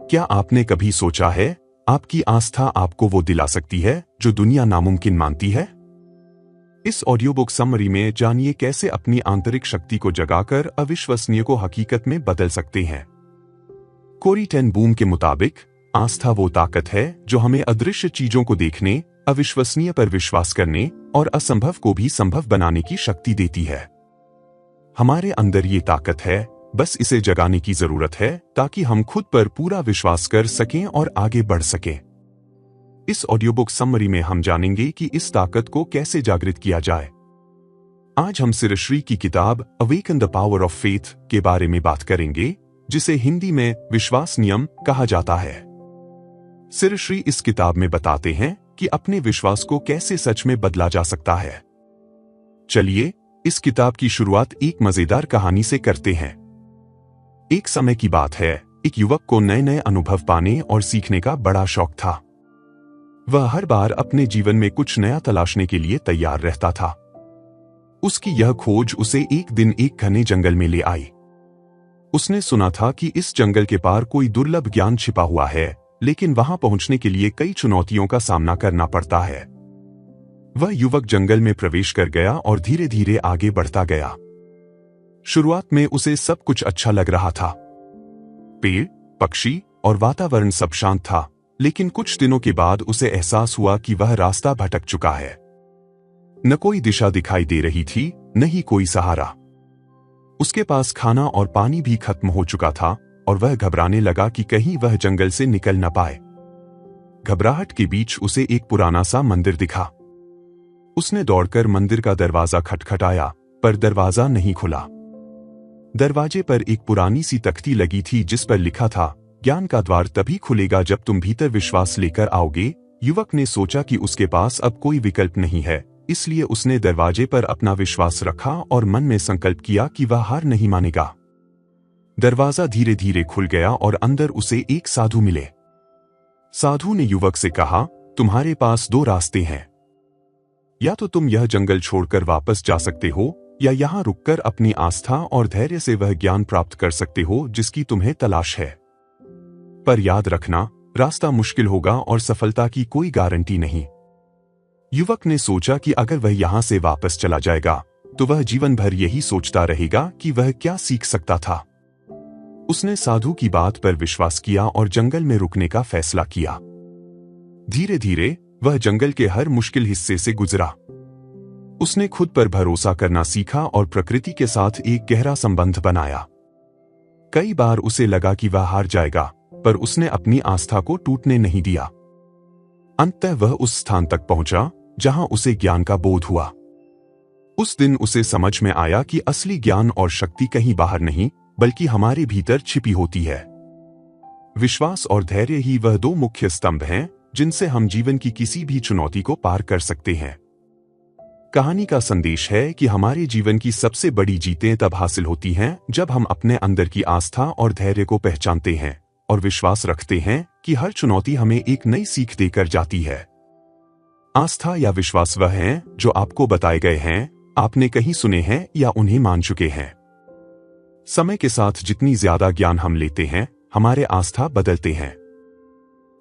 क्या आपने कभी सोचा है, आपकी आस्था आपको वो दिला सकती है जो दुनिया नामुमकिन मानती है? इस ऑडियो बुक समरी में जानिए कैसे अपनी आंतरिक शक्ति को जगाकर अविश्वसनीय को हकीकत में बदल सकते हैं। कोरी टेन बूम के मुताबिक आस्था वो ताकत है जो हमें अदृश्य चीजों को देखने, अविश्वसनीय पर विश्वास करने और असंभव को भी संभव बनाने की शक्ति देती है। हमारे अंदर ये ताकत है, बस इसे जगाने की जरूरत है ताकि हम खुद पर पूरा विश्वास कर सकें और आगे बढ़ सकें। इस ऑडियो बुक समरी में हम जानेंगे कि इस ताकत को कैसे जागृत किया जाए। आज हम सिरश्री की किताब awaken the power of faith के बारे में बात करेंगे, जिसे हिंदी में विश्वास नियम कहा जाता है। सिरश्री इस किताब में बताते हैं कि अपने विश्वास को कैसे सच में बदला जा सकता है। चलिए इस किताब की शुरुआत एक मजेदार कहानी से करते हैं। एक समय की बात है, एक युवक को नए नए अनुभव पाने और सीखने का बड़ा शौक था। वह हर बार अपने जीवन में कुछ नया तलाशने के लिए तैयार रहता था। उसकी यह खोज उसे एक दिन एक घने जंगल में ले आई। उसने सुना था कि इस जंगल के पार कोई दुर्लभ ज्ञान छिपा हुआ है, लेकिन वहां पहुंचने के लिए कई चुनौतियों का सामना करना पड़ता है। वह युवक जंगल में प्रवेश कर गया और धीरे धीरे आगे बढ़ता गया। शुरुआत में उसे सब कुछ अच्छा लग रहा था। पेड़, पक्षी और वातावरण सब शांत था, लेकिन कुछ दिनों के बाद उसे एहसास हुआ कि वह रास्ता भटक चुका है। न कोई दिशा दिखाई दे रही थी, न ही कोई सहारा। उसके पास खाना और पानी भी खत्म हो चुका था और वह घबराने लगा कि कहीं वह जंगल से निकल न पाए। घबराहट के बीच उसे एक पुराना सा मंदिर दिखा। उसने दौड़कर मंदिर का दरवाजा खटखटाया, पर दरवाजा नहीं खुला। दरवाजे पर एक पुरानी सी तख्ती लगी थी जिस पर लिखा था, ज्ञान का द्वार तभी खुलेगा जब तुम भीतर विश्वास लेकर आओगे। युवक ने सोचा कि उसके पास अब कोई विकल्प नहीं है, इसलिए उसने दरवाजे पर अपना विश्वास रखा और मन में संकल्प किया कि वह हार नहीं मानेगा। दरवाजा धीरे धीरे खुल गया और अंदर उसे एक साधु मिले। साधु ने युवक से कहा, तुम्हारे पास दो रास्ते हैं। या तो तुम यह जंगल छोड़कर वापस जा सकते हो, या यहां रुककर अपनी आस्था और धैर्य से वह ज्ञान प्राप्त कर सकते हो जिसकी तुम्हें तलाश है। पर याद रखना, रास्ता मुश्किल होगा और सफलता की कोई गारंटी नहीं। युवक ने सोचा कि अगर वह यहां से वापस चला जाएगा तो वह जीवन भर यही सोचता रहेगा कि वह क्या सीख सकता था। उसने साधु की बात पर विश्वास किया और जंगल में रुकने का फैसला किया। धीरे धीरे वह जंगल के हर मुश्किल हिस्से से गुजरा। उसने खुद पर भरोसा करना सीखा और प्रकृति के साथ एक गहरा संबंध बनाया। कई बार उसे लगा कि वह हार जाएगा, पर उसने अपनी आस्था को टूटने नहीं दिया। अंततः वह उस स्थान तक पहुंचा जहां उसे ज्ञान का बोध हुआ। उस दिन उसे समझ में आया कि असली ज्ञान और शक्ति कहीं बाहर नहीं, बल्कि हमारे भीतर छिपी होती है। विश्वास और धैर्य ही वह दो मुख्य स्तंभ हैं जिनसे हम जीवन की किसी भी चुनौती को पार कर सकते हैं। कहानी का संदेश है कि हमारे जीवन की सबसे बड़ी जीतें तब हासिल होती हैं जब हम अपने अंदर की आस्था और धैर्य को पहचानते हैं और विश्वास रखते हैं कि हर चुनौती हमें एक नई सीख देकर जाती है। आस्था या विश्वास वह हैं जो आपको बताए गए हैं, आपने कहीं सुने हैं या उन्हें मान चुके हैं। समय के साथ जितनी ज्यादा ज्ञान हम लेते हैं, हमारे आस्था बदलते हैं।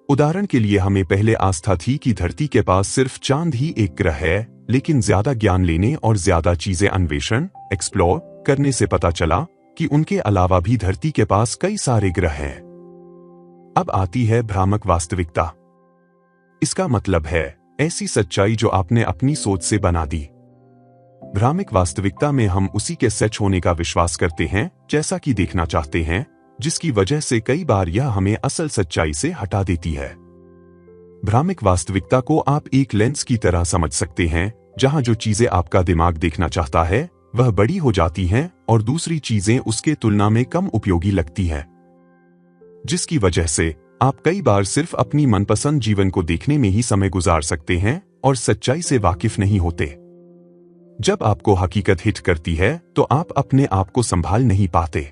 उदाहरण के लिए हमें पहले आस्था थी कि धरती के पास सिर्फ चांद ही एक ग्रह है, लेकिन ज्यादा ज्ञान लेने और ज्यादा चीजें अन्वेषण एक्सप्लोर करने से पता चला कि उनके अलावा भी धरती के पास कई सारे ग्रह हैं। अब आती है भ्रामक वास्तविकता। इसका मतलब है ऐसी सच्चाई जो आपने अपनी सोच से बना दी। भ्रामक वास्तविकता में हम उसी के सच होने का विश्वास करते हैं जैसा कि देखना चाहते हैं, जिसकी वजह से कई बार यह हमें असल सच्चाई से हटा देती है। भ्रामक वास्तविकता को आप एक लेंस की तरह समझ सकते हैं, जहां जो चीजें आपका दिमाग देखना चाहता है वह बड़ी हो जाती हैं और दूसरी चीजें उसके तुलना में कम उपयोगी लगती हैं, जिसकी वजह से आप कई बार सिर्फ अपनी मनपसंद जीवन को देखने में ही समय गुजार सकते हैं और सच्चाई से वाकिफ नहीं होते। जब आपको हकीकत हिट करती है तो आप अपने आप को संभाल नहीं पाते।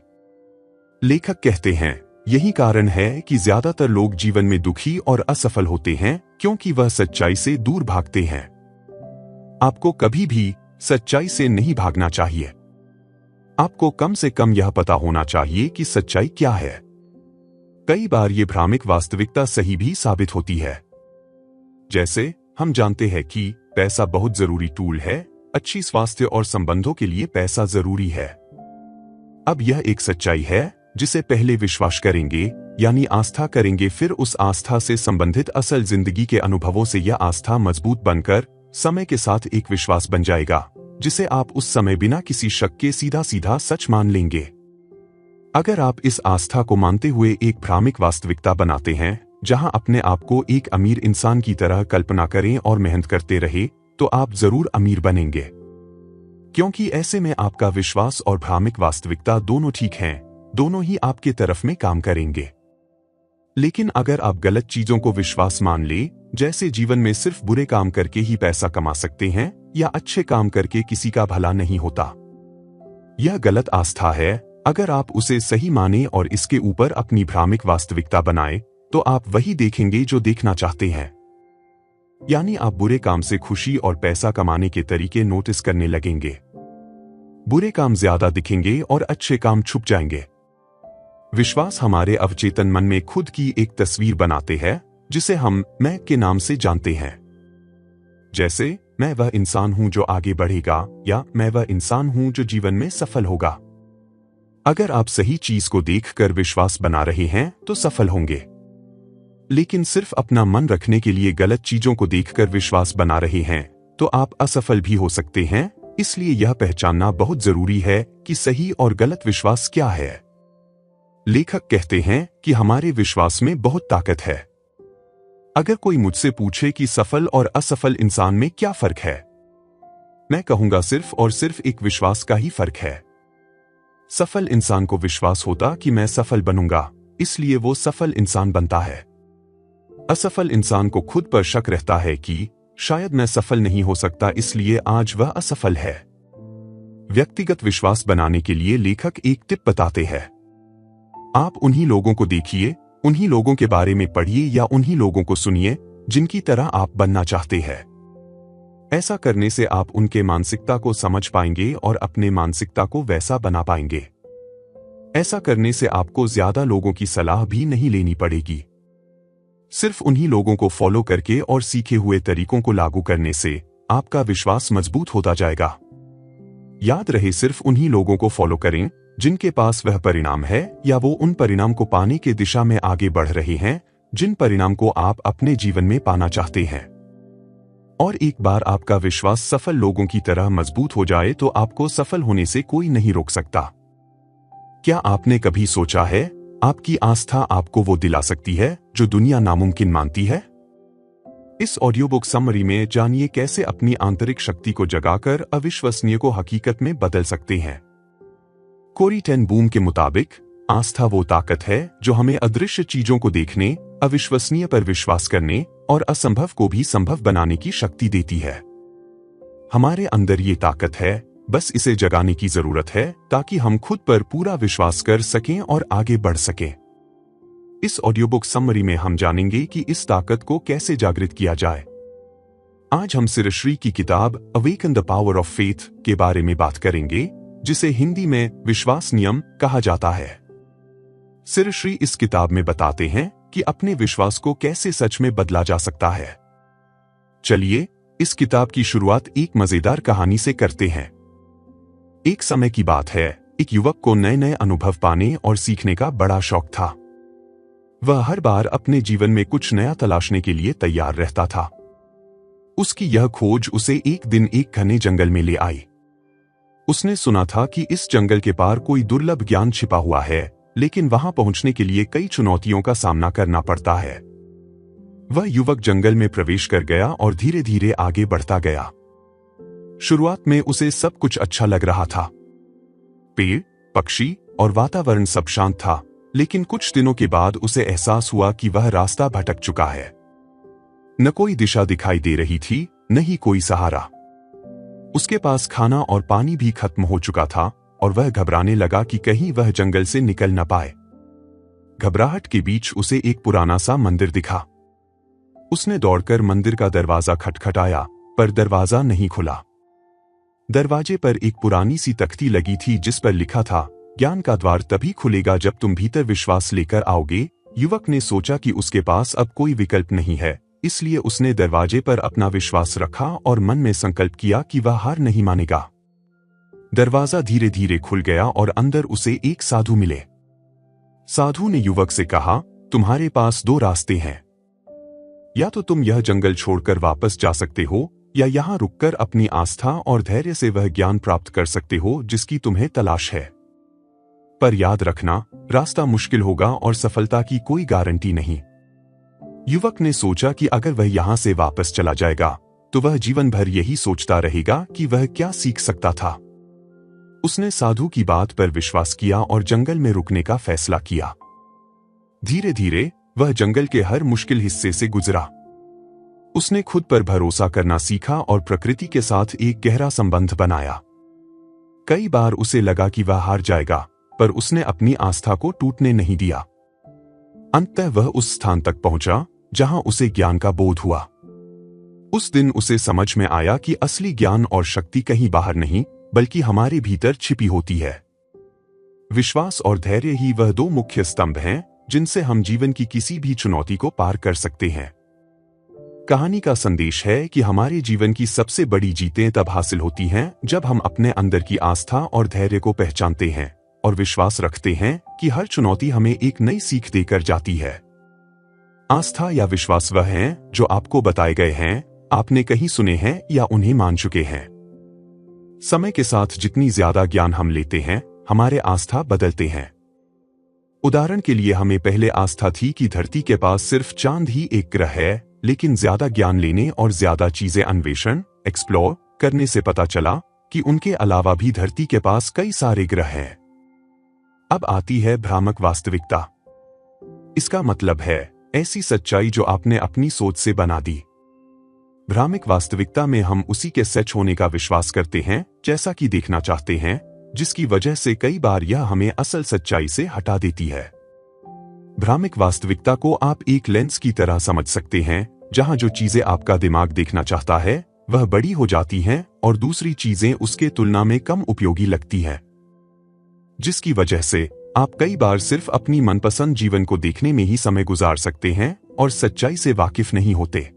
लेखक कहते हैं, यही कारण है कि ज्यादातर लोग जीवन में दुखी और असफल होते हैं, क्योंकि वह सच्चाई से दूर भागते हैं। आपको कभी भी सच्चाई से नहीं भागना चाहिए। आपको कम से कम यह पता होना चाहिए कि सच्चाई क्या है। कई बार ये भ्रामक वास्तविकता सही भी साबित होती है। जैसे हम जानते हैं कि पैसा बहुत जरूरी टूल है, अच्छी स्वास्थ्य और संबंधों के लिए पैसा जरूरी है। अब यह एक सच्चाई है जिसे पहले विश्वास करेंगे, यानी आस्था करेंगे, फिर उस आस्था से संबंधित असल जिंदगी के अनुभवों से यह आस्था मजबूत बनकर समय के साथ एक विश्वास बन जाएगा, जिसे आप उस समय बिना किसी शक के सीधा सीधा सच मान लेंगे। अगर आप इस आस्था को मानते हुए एक भ्रामक वास्तविकता बनाते हैं, जहां अपने आप को एक अमीर इंसान की तरह कल्पना करें और मेहनत करते रहे, तो आप जरूर अमीर बनेंगे, क्योंकि ऐसे में आपका विश्वास और भ्रामक वास्तविकता दोनों ठीक हैं, दोनों ही आपके तरफ में काम करेंगे। लेकिन अगर आप गलत चीजों को विश्वास मान ले, जैसे जीवन में सिर्फ बुरे काम करके ही पैसा कमा सकते हैं या अच्छे काम करके किसी का भला नहीं होता, यह गलत आस्था है। अगर आप उसे सही माने और इसके ऊपर अपनी भ्रामक वास्तविकता बनाए, तो आप वही देखेंगे जो देखना चाहते हैं, यानी आप बुरे काम से खुशी और पैसा कमाने के तरीके नोटिस करने लगेंगे। बुरे काम ज्यादा दिखेंगे और अच्छे काम छुप जाएंगे। विश्वास हमारे अवचेतन मन में खुद की एक तस्वीर बनाते हैं, जिसे हम मैं के नाम से जानते हैं। जैसे मैं वह इंसान हूं जो आगे बढ़ेगा, या मैं वह इंसान हूं जो जीवन में सफल होगा। अगर आप सही चीज को देखकर विश्वास बना रहे हैं तो सफल होंगे, लेकिन सिर्फ अपना मन रखने के लिए गलत चीजों को देखकर विश्वास बना रहे हैं तो आप असफल भी हो सकते हैं। इसलिए यह पहचानना बहुत जरूरी है कि सही और गलत विश्वास क्या है। लेखक कहते हैं कि हमारे विश्वास में बहुत ताकत है। अगर कोई मुझसे पूछे कि सफल और असफल इंसान में क्या फर्क है, मैं कहूंगा सिर्फ और सिर्फ एक विश्वास का ही फर्क है। सफल इंसान को विश्वास होता कि मैं सफल बनूंगा, इसलिए वो सफल इंसान बनता है। असफल इंसान को खुद पर शक रहता है कि शायद मैं सफल नहीं हो सकता, इसलिए आज वह असफल है। व्यक्तिगत विश्वास बनाने के लिए लेखक एक टिप बताते हैं। आप उन्हीं लोगों को देखिए, उन्हीं लोगों के बारे में पढ़िए या उन्हीं लोगों को सुनिए जिनकी तरह आप बनना चाहते हैं। ऐसा करने से आप उनके मानसिकता को समझ पाएंगे और अपने मानसिकता को वैसा बना पाएंगे। ऐसा करने से आपको ज्यादा लोगों की सलाह भी नहीं लेनी पड़ेगी। सिर्फ उन्हीं लोगों को फॉलो करके और सीखे हुए तरीकों को लागू करने से आपका विश्वास मजबूत होता जाएगा। याद रहे, सिर्फ उन्हीं लोगों को फॉलो करें जिनके पास वह परिणाम है, या वो उन परिणाम को पाने की दिशा में आगे बढ़ रहे हैं जिन परिणाम को आप अपने जीवन में पाना चाहते हैं। और एक बार आपका विश्वास सफल लोगों की तरह मजबूत हो जाए तो आपको सफल होने से कोई नहीं रोक सकता। क्या आपने कभी सोचा है, आपकी आस्था आपको वो दिला सकती है जो दुनिया नामुमकिन मानती है? इस ऑडियो बुक समरी में जानिए कैसे अपनी आंतरिक शक्ति को जगाकर अविश्वसनीय को हकीकत में बदल सकते हैं। कोरी टेन बूम के मुताबिक आस्था वो ताकत है जो हमें अदृश्य चीजों को देखने, अविश्वसनीय पर विश्वास करने और असंभव को भी संभव बनाने की शक्ति देती है। हमारे अंदर ये ताकत है, बस इसे जगाने की जरूरत है ताकि हम खुद पर पूरा विश्वास कर सकें और आगे बढ़ सकें। इस ऑडियो बुक समरी में हम जानेंगे कि इस ताकत को कैसे जागृत किया जाए। आज हम सिरश्री की किताब awaken the power of faith के बारे में बात करेंगे, जिसे हिंदी में विश्वास नियम कहा जाता है। सिरश्री इस किताब में बताते हैं कि अपने विश्वास को कैसे सच में बदला जा सकता है। चलिए इस किताब की शुरुआत एक मजेदार कहानी से करते हैं। एक समय की बात है, एक युवक को नए नए अनुभव पाने और सीखने का बड़ा शौक था। वह हर बार अपने जीवन में कुछ नया तलाशने के लिए तैयार रहता था। उसकी यह खोज उसे एक दिन एक घने जंगल में ले आई। उसने सुना था कि इस जंगल के पार कोई दुर्लभ ज्ञान छिपा हुआ है, लेकिन वहां पहुंचने के लिए कई चुनौतियों का सामना करना पड़ता है। वह युवक जंगल में प्रवेश कर गया और धीरे धीरे आगे बढ़ता गया। शुरुआत में उसे सब कुछ अच्छा लग रहा था। पेड़, पक्षी और वातावरण सब शांत था, लेकिन कुछ दिनों के बाद उसे एहसास हुआ कि वह रास्ता भटक चुका है। न कोई दिशा दिखाई दे रही थी, न ही कोई सहारा। उसके पास खाना और पानी भी खत्म हो चुका था और वह घबराने लगा कि कहीं वह जंगल से निकल न पाए। घबराहट के बीच उसे एक पुराना सा मंदिर दिखा। उसने दौड़कर मंदिर का दरवाजा खटखटाया, पर दरवाजा नहीं खुला। दरवाजे पर एक पुरानी सी तख्ती लगी थी जिस पर लिखा था, ज्ञान का द्वार तभी खुलेगा जब तुम भीतर विश्वास लेकर आओगे युवक ने सोचा कि उसके पास अब कोई विकल्प नहीं है, इसलिए उसने दरवाजे पर अपना विश्वास रखा और मन में संकल्प किया कि वह हार नहीं मानेगा। दरवाजा धीरे धीरे खुल गया और अंदर उसे एक साधु मिले। साधु ने युवक से कहा, तुम्हारे पास दो रास्ते हैं। या तो तुम यह जंगल छोड़कर वापस जा सकते हो, या यहां रुककर अपनी आस्था और धैर्य से वह ज्ञान प्राप्त कर सकते हो जिसकी तुम्हें तलाश है। पर याद रखना, रास्ता मुश्किल होगा और सफलता की कोई गारंटी नहीं। युवक ने सोचा कि अगर वह यहां से वापस चला जाएगा तो वह जीवन भर यही सोचता रहेगा कि वह क्या सीख सकता था। उसने साधु की बात पर विश्वास किया और जंगल में रुकने का फैसला किया। धीरे धीरे वह जंगल के हर मुश्किल हिस्से से गुजरा। उसने खुद पर भरोसा करना सीखा और प्रकृति के साथ एक गहरा संबंध बनाया। कई बार उसे लगा कि वह हार जाएगा, पर उसने अपनी आस्था को टूटने नहीं दिया। अंततः वह उस स्थान तक पहुंचा जहां उसे ज्ञान का बोध हुआ। उस दिन उसे समझ में आया कि असली ज्ञान और शक्ति कहीं बाहर नहीं, बल्कि हमारे भीतर छिपी होती है। विश्वास और धैर्य ही वह दो मुख्य स्तंभ हैं जिनसे हम जीवन की किसी भी चुनौती को पार कर सकते हैं। कहानी का संदेश है कि हमारे जीवन की सबसे बड़ी जीतें तब हासिल होती हैं जब हम अपने अंदर की आस्था और धैर्य को पहचानते हैं और विश्वास रखते हैं कि हर चुनौती हमें एक नई सीख देकर जाती है। आस्था या विश्वास वह हैं जो आपको बताए गए हैं, आपने कहीं सुने हैं या उन्हें मान चुके हैं। समय के साथ जितनी ज्यादा ज्ञान हम लेते हैं, हमारे आस्था बदलते हैं। उदाहरण के लिए हमें पहले आस्था थी कि धरती के पास सिर्फ चांद ही एक ग्रह है, लेकिन ज्यादा ज्ञान लेने और ज्यादा चीजें अन्वेषण एक्सप्लोर करने से पता चला कि उनके अलावा भी धरती के पास कई सारे ग्रह हैं। अब आती है भ्रामक वास्तविकता। इसका मतलब है ऐसी सच्चाई जो आपने अपनी सोच से बना दी। भ्रामक वास्तविकता में हम उसी के सच होने का विश्वास करते हैं जैसा कि देखना चाहते हैं, जिसकी वजह से कई बार यह हमें असल सच्चाई से हटा देती है। भ्रामक वास्तविकता को आप एक लेंस की तरह समझ सकते हैं, जहां जो चीजें आपका दिमाग देखना चाहता है वह बड़ी हो जाती हैं और दूसरी चीजें उसके तुलना में कम उपयोगी लगती हैं, जिसकी वजह से आप कई बार सिर्फ अपनी मनपसंद जीवन को देखने में ही समय गुजार सकते हैं और सच्चाई से वाकिफ नहीं होते।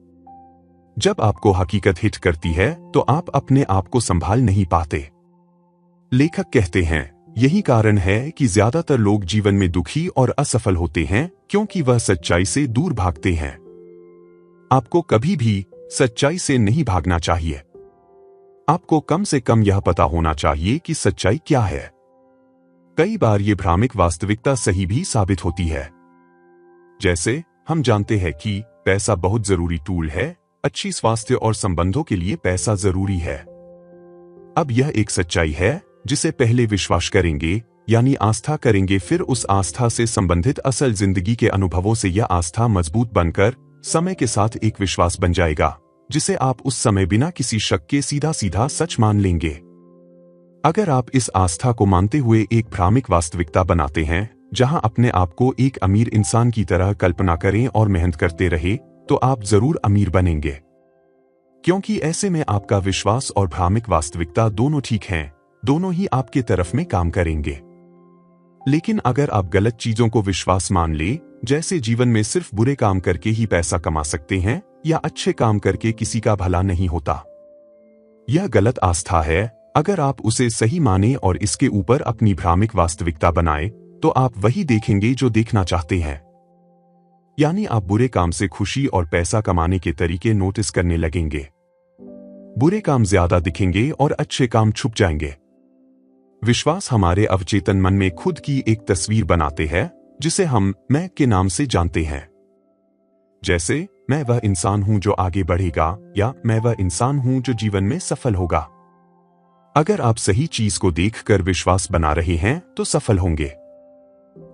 जब आपको हकीकत हिट करती है तो आप अपने आप को संभाल नहीं पाते। लेखक कहते हैं, यही कारण है कि ज्यादातर लोग जीवन में दुखी और असफल होते हैं क्योंकि वह सच्चाई से दूर भागते हैं। आपको कभी भी सच्चाई से नहीं भागना चाहिए। आपको कम से कम यह पता होना चाहिए कि सच्चाई क्या है। कई बार ये भ्रामक वास्तविकता सही भी साबित होती है। जैसे हम जानते हैं कि पैसा बहुत जरूरी टूल है, अच्छी स्वास्थ्य और संबंधों के लिए पैसा जरूरी है। अब यह एक सच्चाई है जिसे पहले विश्वास करेंगे, यानी आस्था करेंगे, फिर उस आस्था से संबंधित असल जिंदगी के अनुभवों से यह आस्था मजबूत बनकर समय के साथ एक विश्वास बन जाएगा, जिसे आप उस समय बिना किसी शक के सीधा सीधा सच मान लेंगे। अगर आप इस आस्था को मानते हुए एक भ्रामक वास्तविकता बनाते हैं, जहां अपने आप को एक अमीर इंसान की तरह कल्पना करें और मेहनत करते रहे, तो आप जरूर अमीर बनेंगे, क्योंकि ऐसे में आपका विश्वास और भ्रामक वास्तविकता दोनों ठीक हैं, दोनों ही आपके तरफ में काम करेंगे। लेकिन अगर आप गलत चीजों को विश्वास मान ले, जैसे जीवन में सिर्फ बुरे काम करके ही पैसा कमा सकते हैं या अच्छे काम करके किसी का भला नहीं होता, यह गलत आस्था है। अगर आप उसे सही माने और इसके ऊपर अपनी भ्रामक वास्तविकता बनाए, तो आप वही देखेंगे जो देखना चाहते हैं। यानी आप बुरे काम से खुशी और पैसा कमाने के तरीके नोटिस करने लगेंगे। बुरे काम ज्यादा दिखेंगे और अच्छे काम छुप जाएंगे। विश्वास हमारे अवचेतन मन में खुद की एक तस्वीर बनाते हैं, जिसे हम मैं के नाम से जानते हैं। जैसे मैं वह इंसान हूं जो आगे बढ़ेगा, या मैं वह इंसान हूं जो जीवन में सफल होगा। अगर आप सही चीज को देखकर विश्वास बना रहे हैं तो सफल होंगे,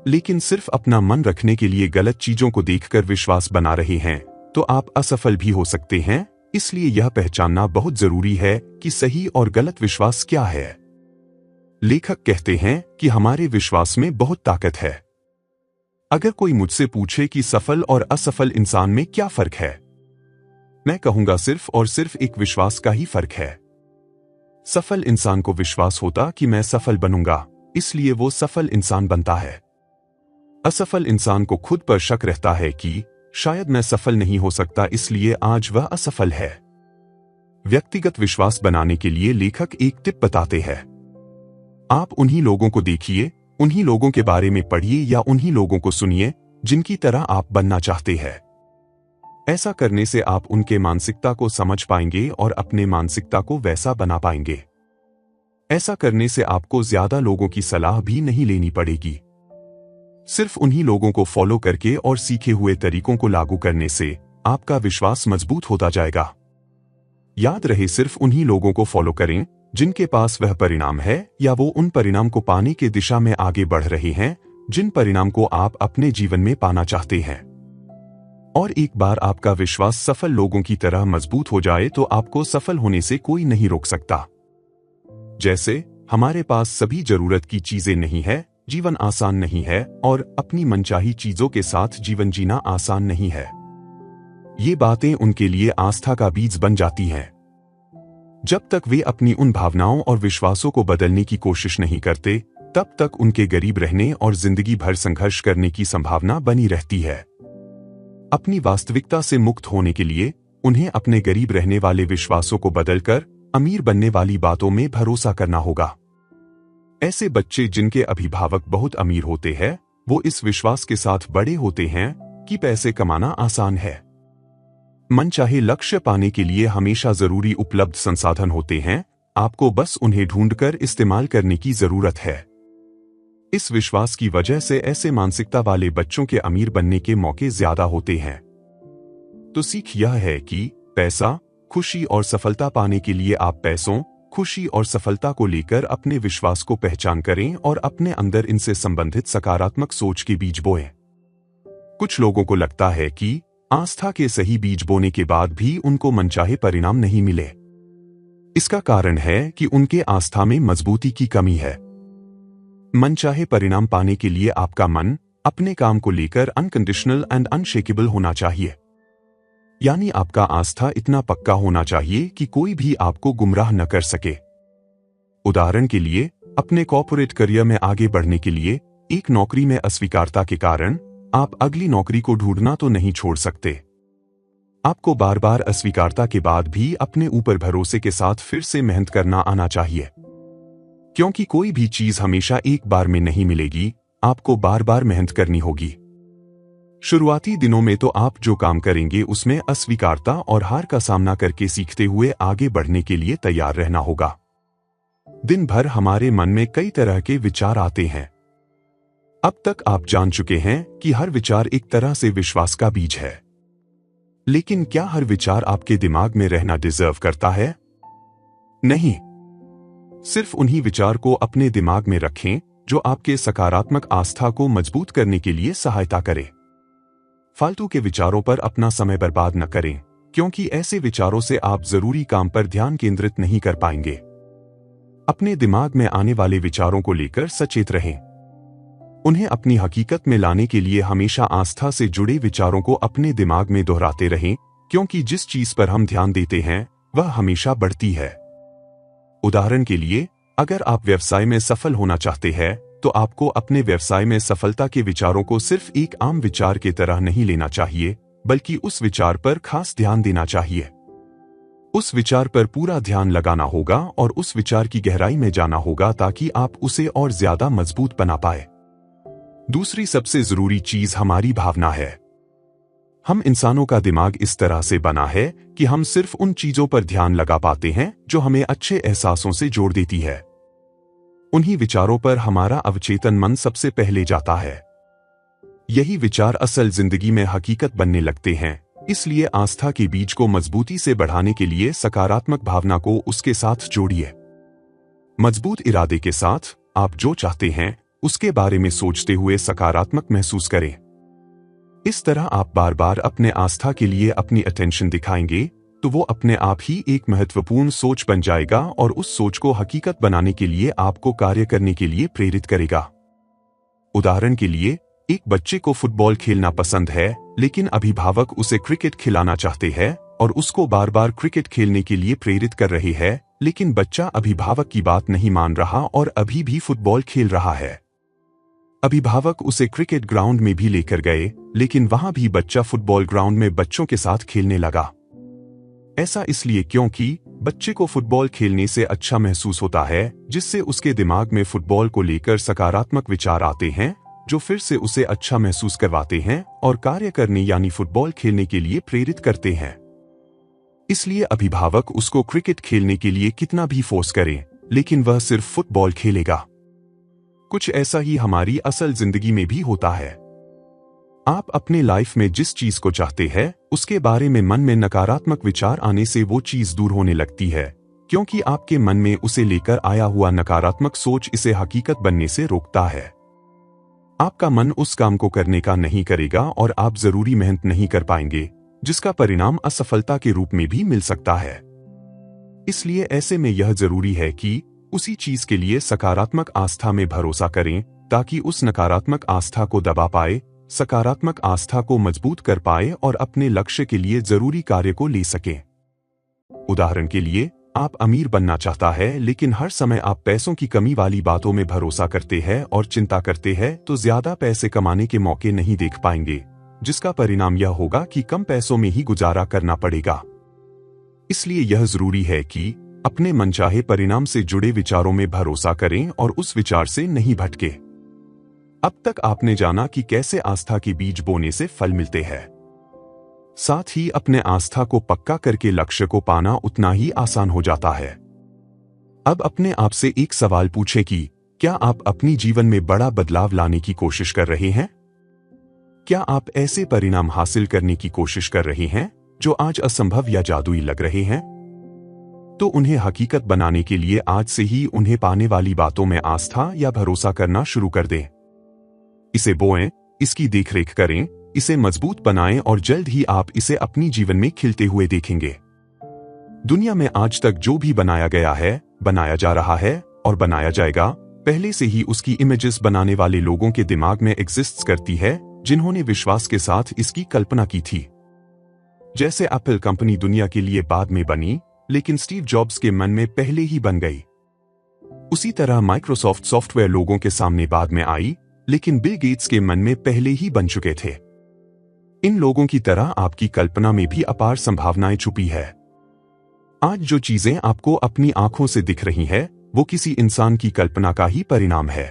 लेकिन सिर्फ अपना मन रखने के लिए गलत चीजों को देखकर विश्वास बना रहे हैं तो आप असफल भी हो सकते हैं। इसलिए यह पहचानना बहुत जरूरी है कि सही और गलत विश्वास क्या है। लेखक कहते हैं कि हमारे विश्वास में बहुत ताकत है। अगर कोई मुझसे पूछे कि सफल और असफल इंसान में क्या फर्क है, मैं कहूंगा सिर्फ और सिर्फ एक विश्वास का ही फर्क है। सफल इंसान को विश्वास होता कि मैं सफल बनूंगा, इसलिए वो सफल इंसान बनता है। असफल इंसान को खुद पर शक रहता है कि शायद मैं सफल नहीं हो सकता, इसलिए आज वह असफल है। व्यक्तिगत विश्वास बनाने के लिए लेखक एक टिप बताते हैं। आप उन्हीं लोगों को देखिए, उन्हीं लोगों के बारे में पढ़िए या उन्हीं लोगों को सुनिए जिनकी तरह आप बनना चाहते हैं। ऐसा करने से आप उनके मानसिकता को समझ पाएंगे और अपने मानसिकता को वैसा बना पाएंगे। ऐसा करने से आपको ज्यादा लोगों की सलाह भी नहीं लेनी पड़ेगी। सिर्फ उन्हीं लोगों को फॉलो करके और सीखे हुए तरीकों को लागू करने से आपका विश्वास मजबूत होता जाएगा। याद रहे, सिर्फ उन्हीं लोगों को फॉलो करें जिनके पास वह परिणाम है या वो उन परिणाम को पाने की दिशा में आगे बढ़ रहे हैं जिन परिणाम को आप अपने जीवन में पाना चाहते हैं। और एक बार आपका विश्वास सफल लोगों की तरह मजबूत हो जाए तो आपको सफल होने से कोई नहीं रोक सकता। जैसे हमारे पास सभी जरूरत की चीजें नहीं है, जीवन आसान नहीं है और अपनी मनचाही चीजों के साथ जीवन जीना आसान नहीं है। ये बातें उनके लिए आस्था का बीज बन जाती हैं। जब तक वे अपनी उन भावनाओं और विश्वासों को बदलने की कोशिश नहीं करते, तब तक उनके गरीब रहने और जिंदगी भर संघर्ष करने की संभावना बनी रहती है। अपनी वास्तविकता से मुक्त होने के लिए उन्हें अपने गरीब रहने वाले विश्वासों को बदलकर अमीर बनने वाली बातों में भरोसा करना होगा। ऐसे बच्चे जिनके अभिभावक बहुत अमीर होते हैं, वो इस विश्वास के साथ बड़े होते हैं कि पैसे कमाना आसान है। मनचाहे लक्ष्य पाने के लिए हमेशा जरूरी उपलब्ध संसाधन होते हैं, आपको बस उन्हें ढूंढकर इस्तेमाल करने की जरूरत है। इस विश्वास की वजह से ऐसे मानसिकता वाले बच्चों के अमीर बनने के मौके ज्यादा होते हैं। तो सीख यह है कि पैसा, खुशी और सफलता पाने के लिए आप पैसों, खुशी और सफलता को लेकर अपने विश्वास को पहचान करें और अपने अंदर इनसे संबंधित सकारात्मक सोच के बीज बोएं। कुछ लोगों को लगता है कि आस्था के सही बीज बोने के बाद भी उनको मनचाहे परिणाम नहीं मिले। इसका कारण है कि उनके आस्था में मजबूती की कमी है। मनचाहे परिणाम पाने के लिए आपका मन अपने काम को लेकर अनकंडीशनल एंड अनशेकेबल होना चाहिए। यानी आपका आस्था इतना पक्का होना चाहिए कि कोई भी आपको गुमराह न कर सके। उदाहरण के लिए, अपने कॉर्पोरेट करियर में आगे बढ़ने के लिए एक नौकरी में अस्वीकारता के कारण आप अगली नौकरी को ढूंढना तो नहीं छोड़ सकते। आपको बार बार अस्वीकारता के बाद भी अपने ऊपर भरोसे के साथ फिर से मेहनत करना आना चाहिए, क्योंकि कोई भी चीज हमेशा एक बार में नहीं मिलेगी, आपको बार बार मेहनत करनी होगी। शुरुआती दिनों में तो आप जो काम करेंगे उसमें अस्वीकारता और हार का सामना करके सीखते हुए आगे बढ़ने के लिए तैयार रहना होगा। दिन भर हमारे मन में कई तरह के विचार आते हैं। अब तक आप जान चुके हैं कि हर विचार एक तरह से विश्वास का बीज है। लेकिन क्या हर विचार आपके दिमाग में रहना डिजर्व करता है? नहीं। सिर्फ उन्हीं विचार को अपने दिमाग में रखें जो आपके सकारात्मक आस्था को मजबूत करने के लिए सहायता करे। फालतू के विचारों पर अपना समय बर्बाद न करें, क्योंकि ऐसे विचारों से आप जरूरी काम पर ध्यान केंद्रित नहीं कर पाएंगे। अपने दिमाग में आने वाले विचारों को लेकर सचेत रहें। उन्हें अपनी हकीकत में लाने के लिए हमेशा आस्था से जुड़े विचारों को अपने दिमाग में दोहराते रहें, क्योंकि जिस चीज पर हम ध्यान देते हैं वह हमेशा बढ़ती है। उदाहरण के लिए, अगर आप व्यवसाय में सफल होना चाहते हैं तो आपको अपने व्यवसाय में सफलता के विचारों को सिर्फ एक आम विचार की तरह नहीं लेना चाहिए, बल्कि उस विचार पर खास ध्यान देना चाहिए। उस विचार पर पूरा ध्यान लगाना होगा और उस विचार की गहराई में जाना होगा ताकि आप उसे और ज्यादा मजबूत बना पाए। दूसरी सबसे जरूरी चीज हमारी भावना है। हम इंसानों का दिमाग इस तरह से बना है कि हम सिर्फ उन चीजों पर ध्यान लगा पाते हैं जो हमें अच्छे एहसासों से जोड़ देती है। उन्हीं विचारों पर हमारा अवचेतन मन सबसे पहले जाता है। यही विचार असल जिंदगी में हकीकत बनने लगते हैं। इसलिए आस्था के बीज को मजबूती से बढ़ाने के लिए सकारात्मक भावना को उसके साथ जोड़िए। मजबूत इरादे के साथ आप जो चाहते हैं उसके बारे में सोचते हुए सकारात्मक महसूस करें। इस तरह आप बार बार अपने आस्था के लिए अपनी अटेंशन दिखाएंगे तो वो अपने आप ही एक महत्वपूर्ण सोच बन जाएगा और उस सोच को हकीकत बनाने के लिए आपको कार्य करने के लिए प्रेरित करेगा। उदाहरण के लिए, एक बच्चे को फुटबॉल खेलना पसंद है, लेकिन अभिभावक उसे क्रिकेट खिलाना चाहते हैं और उसको बार बार क्रिकेट खेलने के लिए प्रेरित कर रहे हैं, लेकिन बच्चा अभिभावक की बात नहीं मान रहा और अभी भी फुटबॉल खेल रहा है। अभिभावक उसे क्रिकेट ग्राउंड में भी लेकर गए, लेकिन वहां भी बच्चा फुटबॉल ग्राउंड में बच्चों के साथ खेलने लगा। ऐसा इसलिए क्योंकि बच्चे को फुटबॉल खेलने से अच्छा महसूस होता है, जिससे उसके दिमाग में फुटबॉल को लेकर सकारात्मक विचार आते हैं, जो फिर से उसे अच्छा महसूस करवाते हैं और कार्य करने यानी फुटबॉल खेलने के लिए प्रेरित करते हैं। इसलिए अभिभावक उसको क्रिकेट खेलने के लिए कितना भी फोर्स करें, लेकिन वह सिर्फ फुटबॉल खेलेगा। कुछ ऐसा ही हमारी असल जिंदगी में भी होता है। आप अपने लाइफ में जिस चीज को चाहते हैं, उसके बारे में मन में नकारात्मक विचार आने से वो चीज दूर होने लगती है, क्योंकि आपके मन में उसे लेकर आया हुआ नकारात्मक सोच इसे हकीकत बनने से रोकता है। आपका मन उस काम को करने का नहीं करेगा और आप जरूरी मेहनत नहीं कर पाएंगे, जिसका परिणाम असफलता के रूप में भी मिल सकता है। इसलिए ऐसे में यह जरूरी है कि उसी चीज के लिए सकारात्मक आस्था में भरोसा करें, ताकि उस नकारात्मक आस्था को दबा पाए, सकारात्मक आस्था को मजबूत कर पाए और अपने लक्ष्य के लिए जरूरी कार्य को ले सकें। उदाहरण के लिए, आप अमीर बनना चाहता है, लेकिन हर समय आप पैसों की कमी वाली बातों में भरोसा करते हैं और चिंता करते हैं, तो ज्यादा पैसे कमाने के मौके नहीं देख पाएंगे, जिसका परिणाम यह होगा कि कम पैसों में ही गुजारा करना पड़ेगा। इसलिए यह जरूरी है कि अपने मनचाहे परिणाम से जुड़े विचारों में भरोसा करें और उस विचार से नहीं भटके। अब तक आपने जाना कि कैसे आस्था के बीज बोने से फल मिलते हैं। साथ ही अपने आस्था को पक्का करके लक्ष्य को पाना उतना ही आसान हो जाता है। अब अपने आप से एक सवाल पूछें कि क्या आप अपनी जीवन में बड़ा बदलाव लाने की कोशिश कर रहे हैं? क्या आप ऐसे परिणाम हासिल करने की कोशिश कर रहे हैं जो आज असंभव या जादुई लग रहे हैं? तो उन्हें हकीकत बनाने के लिए आज से ही उन्हें पाने वाली बातों में आस्था या भरोसा करना शुरू कर दें। इसे बोएं, इसकी देखरेख करें, इसे मजबूत बनाएं और जल्द ही आप इसे अपनी जीवन में खिलते हुए देखेंगे। दुनिया में आज तक जो भी बनाया गया है, बनाया जा रहा है और बनाया जाएगा, पहले से ही उसकी इमेजेस बनाने वाले लोगों के दिमाग में एग्जिस्ट करती है, जिन्होंने विश्वास के साथ इसकी कल्पना की थी। जैसे एप्पल कंपनी दुनिया के लिए बाद में बनी, लेकिन स्टीव जॉब्स के मन में पहले ही बन गई। उसी तरह माइक्रोसॉफ्ट सॉफ्टवेयर लोगों के सामने बाद में आई, लेकिन बिल गेट्स के मन में पहले ही बन चुके थे। इन लोगों की तरह आपकी कल्पना में भी अपार संभावनाएं छुपी है। आज जो चीजें आपको अपनी आंखों से दिख रही है, वो किसी इंसान की कल्पना का ही परिणाम है।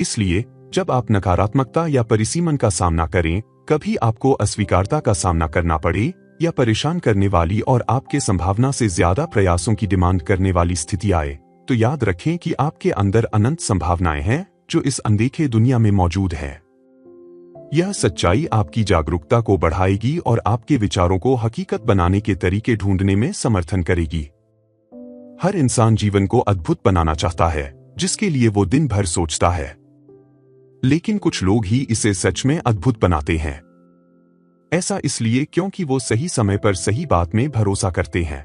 इसलिए जब आप नकारात्मकता या परिसीमन का सामना करें, कभी आपको अस्वीकारता का सामना करना पड़े या परेशान करने वाली और आपके संभावना से ज्यादा प्रयासों की डिमांड करने वाली स्थिति आए, तो याद रखें कि आपके अंदर अनंत संभावनाएं हैं जो इस अनदेखे दुनिया में मौजूद है। यह सच्चाई आपकी जागरूकता को बढ़ाएगी और आपके विचारों को हकीकत बनाने के तरीके ढूंढने में समर्थन करेगी। हर इंसान जीवन को अद्भुत बनाना चाहता है, जिसके लिए वो दिन भर सोचता है, लेकिन कुछ लोग ही इसे सच में अद्भुत बनाते हैं। ऐसा इसलिए क्योंकि वो सही समय पर सही बात में भरोसा करते हैं।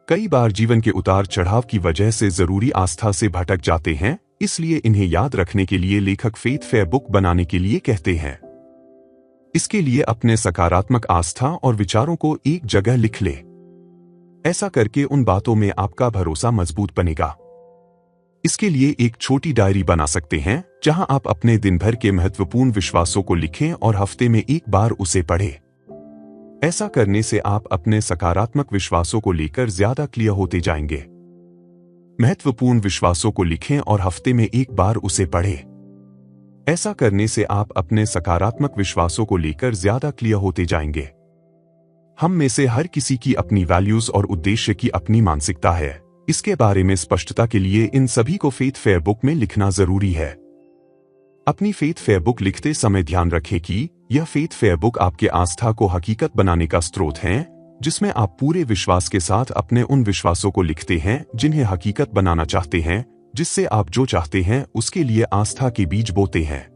कई बार जीवन के उतार चढ़ाव की वजह से जरूरी आस्था से भटक जाते हैं, इसलिए इन्हें याद रखने के लिए लेखक फेथ फेयर बुक बनाने के लिए कहते हैं। इसके लिए अपने सकारात्मक आस्था और विचारों को एक जगह लिख ले। ऐसा करके उन बातों में आपका भरोसा मजबूत बनेगा। इसके लिए एक छोटी डायरी बना सकते हैं, जहां आप अपने दिन भर के महत्वपूर्ण विश्वासों को लिखें और हफ्ते में एक बार उसे पढ़ें। ऐसा करने से आप अपने सकारात्मक विश्वासों को लेकर ज्यादा क्लियर होते जाएंगे। महत्वपूर्ण विश्वासों को लिखें और हफ्ते में एक बार उसे पढ़ें। ऐसा करने से आप अपने सकारात्मक विश्वासों को लेकर ज्यादा क्लियर होते जाएंगे। हम में से हर किसी की अपनी वैल्यूज और उद्देश्य की अपनी मानसिकता है। इसके बारे में स्पष्टता के लिए इन सभी को फेथ फेयर बुक में लिखना जरूरी है। अपनी फेथ फेयर बुक लिखते समय ध्यान रखें कि यह फेथ फेयर बुक आपके आस्था को हकीकत बनाने का स्रोत है, जिसमें आप पूरे विश्वास के साथ अपने उन विश्वासों को लिखते हैं जिन्हें हकीकत बनाना चाहते हैं, जिससे आप जो चाहते हैं उसके लिए आस्था के बीज बोते हैं।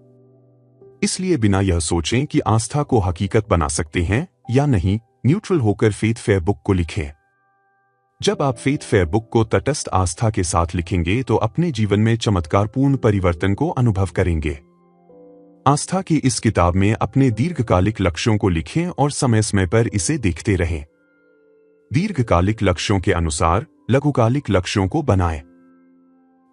इसलिए बिना यह सोचें कि आस्था को हकीकत बना सकते हैं या नहीं, न्यूट्रल होकर फेथ फेयर बुक को लिखें। जब आप फेथ फेयर बुक को तटस्थ आस्था के साथ लिखेंगे तो अपने जीवन में चमत्कारपूर्ण परिवर्तन को अनुभव करेंगे। आस्था की इस किताब में अपने दीर्घकालिक लक्ष्यों को लिखें और समय समय पर इसे देखते रहें। दीर्घकालिक लक्ष्यों के अनुसार लघुकालिक लक्ष्यों को बनाएं।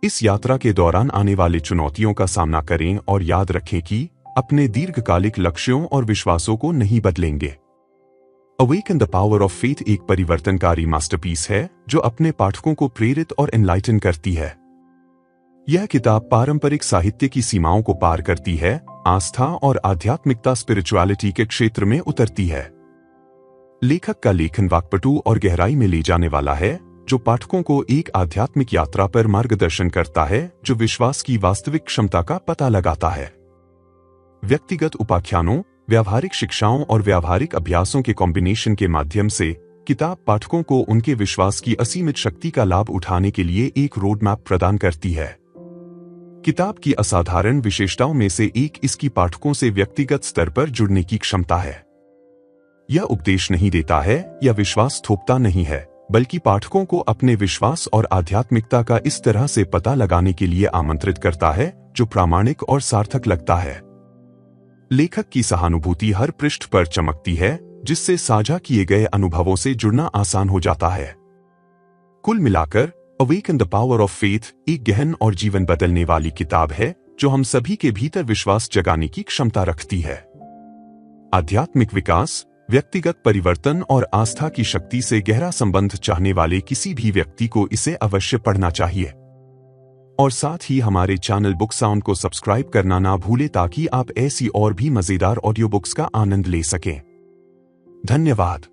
इस यात्रा के दौरान आने वाली चुनौतियों का सामना करें और याद रखें कि अपने दीर्घकालिक लक्ष्यों और विश्वासों को नहीं बदलेंगे। Awaken the power of faith एक परिवर्तनकारी मास्टरपीस है जो अपने पाठकों को प्रेरित और एनलाइटन करती है। यह किताब पारंपरिक साहित्य की सीमाओं को पार करती है, आस्था और आध्यात्मिकता स्पिरिचुअलिटी के क्षेत्र में उतरती है। लेखक का लेखन वाक्पटु और गहराई में ले जाने वाला है, जो पाठकों को एक आध्यात्मिक यात्रा पर मार्गदर्शन करता है जो विश्वास की वास्तविक क्षमता का पता लगाता है। व्यक्तिगत उपाख्यानों, व्यावहारिक शिक्षाओं और व्यावहारिक अभ्यासों के कॉम्बिनेशन के माध्यम से किताब पाठकों को उनके विश्वास की असीमित शक्ति का लाभ उठाने के लिए एक रोड मैप प्रदान करती है। किताब की असाधारण विशेषताओं में से एक इसकी पाठकों से व्यक्तिगत स्तर पर जुड़ने की क्षमता है। यह उपदेश नहीं देता है या विश्वास थोपता नहीं है, बल्कि पाठकों को अपने विश्वास और आध्यात्मिकता का इस तरह से पता लगाने के लिए आमंत्रित करता है जो प्रामाणिक और सार्थक लगता है। लेखक की सहानुभूति हर पृष्ठ पर चमकती है, जिससे साझा किए गए अनुभवों से जुड़ना आसान हो जाता है। कुल मिलाकर awaken the power of faith एक गहन और जीवन बदलने वाली किताब है जो हम सभी के भीतर विश्वास जगाने की क्षमता रखती है। आध्यात्मिक विकास, व्यक्तिगत परिवर्तन और आस्था की शक्ति से गहरा संबंध चाहने वाले किसी भी व्यक्ति को इसे अवश्य पढ़ना चाहिए। और साथ ही हमारे चैनल बुक साउंड को सब्सक्राइब करना ना भूलें ताकि आप ऐसी और भी मजेदार ऑडियो बुक्स का आनंद ले सकें। धन्यवाद।